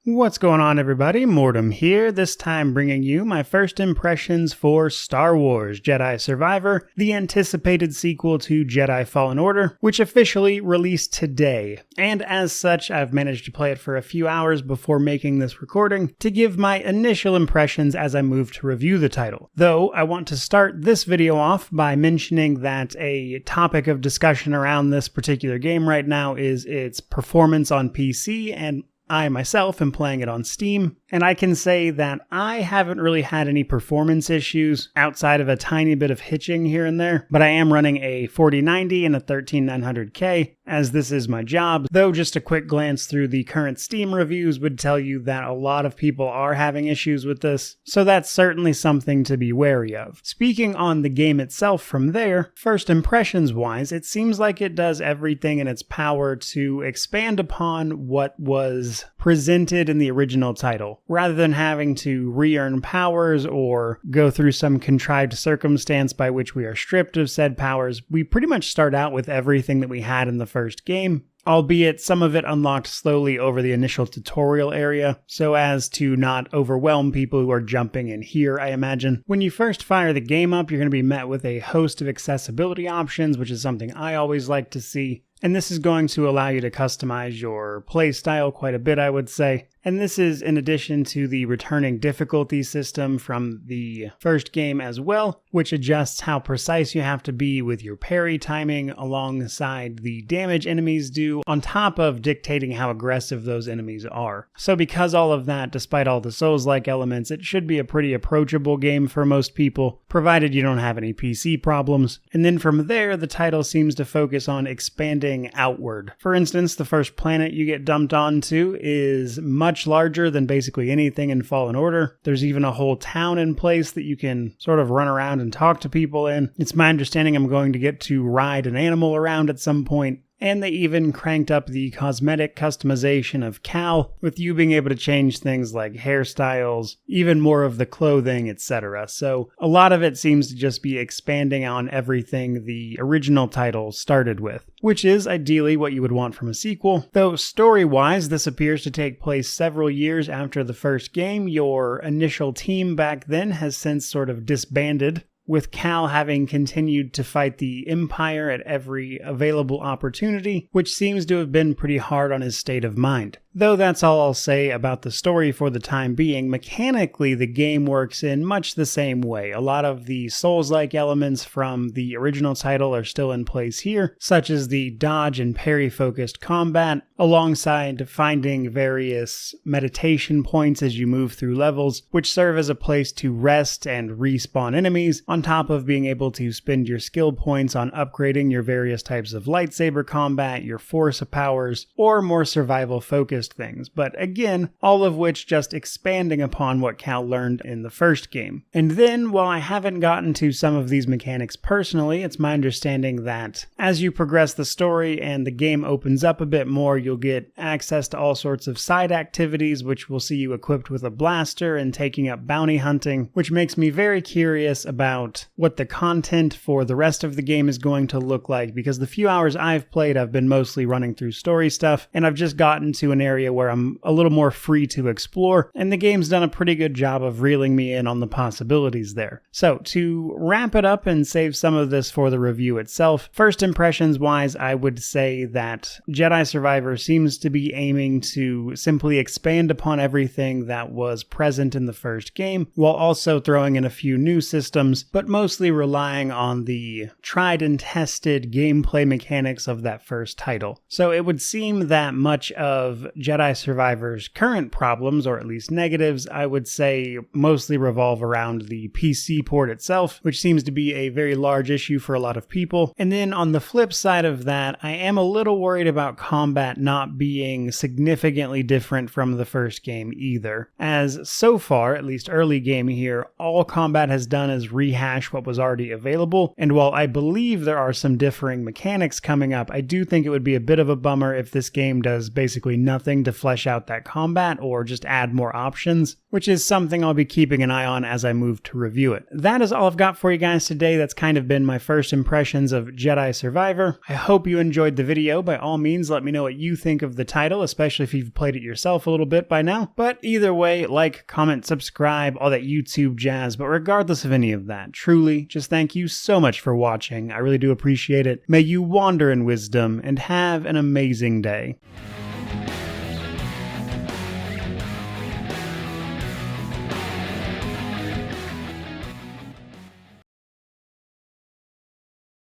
What's going on, everybody? Mortem here, this time bringing you my first impressions for Star Wars Jedi Survivor, the anticipated sequel to Jedi Fallen Order, which officially released today. And as such, I've managed to play it for a few hours before making this recording to give my initial impressions as I move to review the title. Though, I want to start this video off by mentioning that a topic of discussion around this particular game right now is its performance on PC, and I myself am playing it on Steam, and I can say that I haven't really had any performance issues outside of a tiny bit of hitching here and there, but I am running a 4090 and a 13900K, as this is my job, though just a quick glance through the current Steam reviews would tell you that a lot of people are having issues with this, so that's certainly something to be wary of. Speaking on the game itself from there, first impressions wise, it seems like it does everything in its power to expand upon what was presented in the original title, rather than having to re-earn powers or go through some contrived circumstance by which we are stripped of said powers. We pretty much start out with everything that we had in the first game, albeit some of it unlocked slowly over the initial tutorial area, so as to not overwhelm people who are jumping in here, I imagine. When you first fire the game up, you're going to be met with a host of accessibility options, which is something I always like to see. And this is going to allow you to customize your playstyle quite a bit, I would say. And this is in addition to the returning difficulty system from the first game as well, which adjusts how precise you have to be with your parry timing alongside the damage enemies do, on top of dictating how aggressive those enemies are. So because all of that, despite all the Souls-like elements, it should be a pretty approachable game for most people, provided you don't have any PC problems. And then from there, the title seems to focus on expanding outward. For instance, the first planet you get dumped onto is much larger than basically anything in Fallen Order. There's even a whole town in place that you can sort of run around and talk to people in. It's my understanding I'm going to get to ride an animal around at some point. And they even cranked up the cosmetic customization of Cal, with you being able to change things like hairstyles, even more of the clothing, etc. So a lot of it seems to just be expanding on everything the original title started with, which is ideally what you would want from a sequel. Though story-wise, this appears to take place several years after the first game. Your initial team back then has since sort of disbanded, with Cal having continued to fight the Empire at every available opportunity, which seems to have been pretty hard on his state of mind. Though that's all I'll say about the story for the time being. Mechanically, the game works in much the same way. A lot of the Souls-like elements from the original title are still in place here, such as the dodge and parry-focused combat, alongside finding various meditation points as you move through levels, which serve as a place to rest and respawn enemies, on top of being able to spend your skill points on upgrading your various types of lightsaber combat, your force powers, or more survival-focused things, but again, all of which just expanding upon what Cal learned in the first game. And then, while I haven't gotten to some of these mechanics personally, it's my understanding that as you progress the story and the game opens up a bit more, you'll get access to all sorts of side activities, which will see you equipped with a blaster and taking up bounty hunting, which makes me very curious about what the content for the rest of the game is going to look like, because the few hours I've played, I've been mostly running through story stuff, and I've just gotten to an area where I'm a little more free to explore, and the game's done a pretty good job of reeling me in on the possibilities there. So, to wrap it up and save some of this for the review itself, first impressions wise, I would say that Jedi Survivor seems to be aiming to simply expand upon everything that was present in the first game, while also throwing in a few new systems, but mostly relying on the tried and tested gameplay mechanics of that first title. So it would seem that much of Jedi Survivor's current problems, or at least negatives, I would say mostly revolve around the PC port itself, which seems to be a very large issue for a lot of people. And then on the flip side of that, I am a little worried about combat not being significantly different from the first game either, as so far, at least early game here, all combat has done is rehash what was already available, and while I believe there are some differing mechanics coming up, I do think it would be a bit of a bummer if this game does basically nothing something to flesh out that combat or just add more options, which is something I'll be keeping an eye on as I move to review it. That is all I've got for you guys today. That's kind of been my first impressions of Jedi Survivor. I hope you enjoyed the video. By all means, let me know what you think of the title, especially if you've played it yourself a little bit by now. But either way, like, comment, subscribe, all that YouTube jazz. But regardless of any of that, truly, just thank you so much for watching. I really do appreciate it. May you wander in wisdom and have an amazing day.